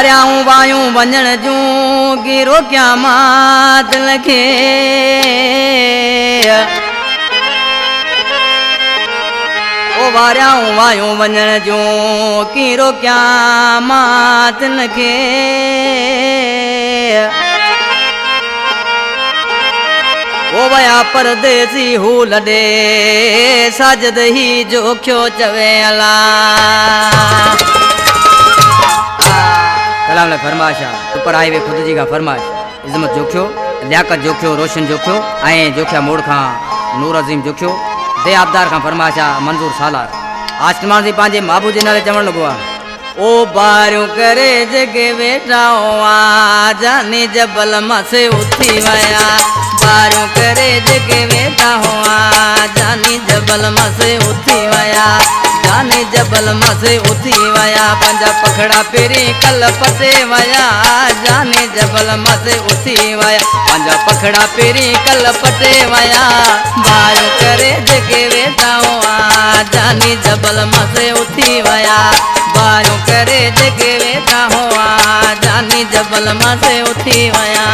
वारियाऊं वायूं वञण जूं गिरो क्या मात लखे ओ वारियाऊं वायूं वञण जूं गिरो क्या मात लखे ओ वया परदेसी हू लॾे साजद ही जोख्यो चवे अला कलाम फरमाइश ऊपर आई वे खुद जी का फरमाइश इज़्ज़त जोख्यो लियाकत जोख्यो रोशन जोख्यो ऐं जोख्या मोड़ खां नूर अज़ीम जोख्यो दे आबदार खां फरमाइश मंजूर सालार आसमान जी पंहिंजे महबूब जे नाले चवण लॻो आहे ओ बारियूं करे जगे वेठा हुआ जानी जबल मसे उथी वया बारियूं करे जगे वेठा हुआ जानी जबल मसे उथी वया जानी जबल मसे उथी वया पंजा पखड़ा पेरी कल पते वया जानी जबल मसे उथी वया पंजा पखड़ा पेरी कल पते वया बारियूं करे जगे वेठा हुआ जानी जबल मसे उथी वया बारियूं करे जगे वेठा हुआ जानी जबल मसे उथी वया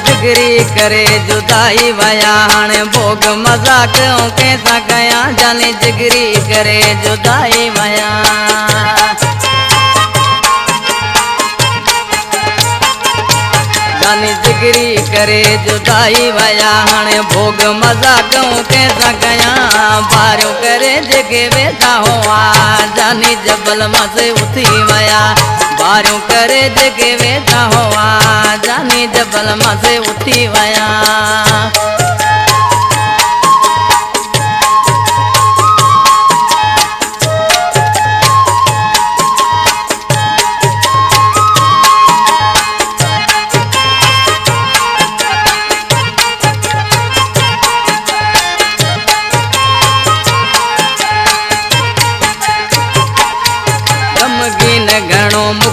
जिगरी करे जुदाई वया हाणे भोग मजाक कैसा कया जाने जिगरी करे जुदाई वया जाने जिगरी करे जुदाई वया हाणे भोग मजाक कैसा कया बारियों करे जगे वेठा हुआ जाने जबल मसे उथी वया बारियों करे जगे वेठा हुआ जानी जबल मसे उठी वया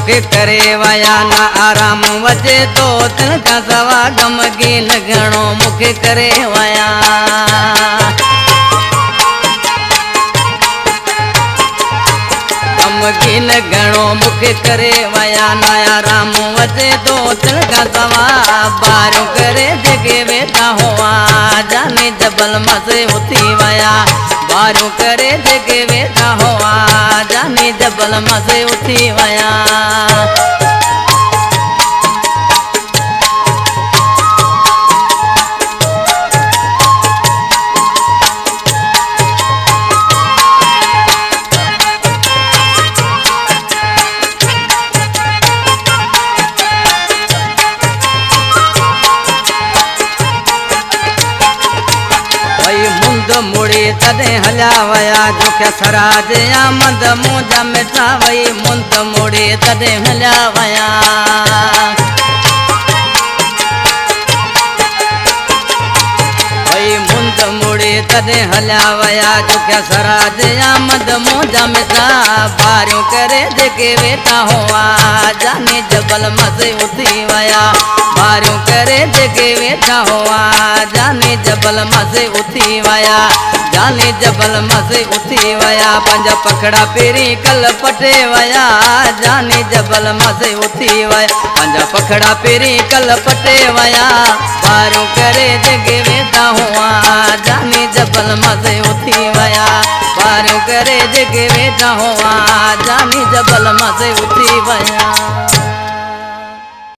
मुखे करे वया ना आराम वजे तो तिनका सवा गमगीन घणो मुखे करे वया गमगीन घणो मुखे करे वया ना आराम वजे तो तिनका सवा बारियों करे जगे वेठा हुआ जाने जबल मसे उथी वया बारियों करे जगे वेठा हुआ जाने जबल मसे उथी वया मुड़ी तदे हल्या वया जोख्या सराज आमद मुंजा मिठा वई मुंद मुड़ी तदे हल्या वया वई मुंद मुड़ी तदे हल्या वया जोख्या सराज आमद मुंजा मिठा बारियों करे जगे वेठा हुआ जाने जबल मसे उथी वया बारियों करे जगे वेठा हुआ जाने जबल मसे उथी वया जाने जबल मसे उथी वया पंजा पखड़ा पेरी कल पटे वया जाने जबल मसे उथी वया पंजा पखड़ा पेरी कल पटे वया बारियों करे जगे वेठा हुआ जाने जबल मसे उथी वया बारियों करे जगे वेठा हुआ जाने जबल मसे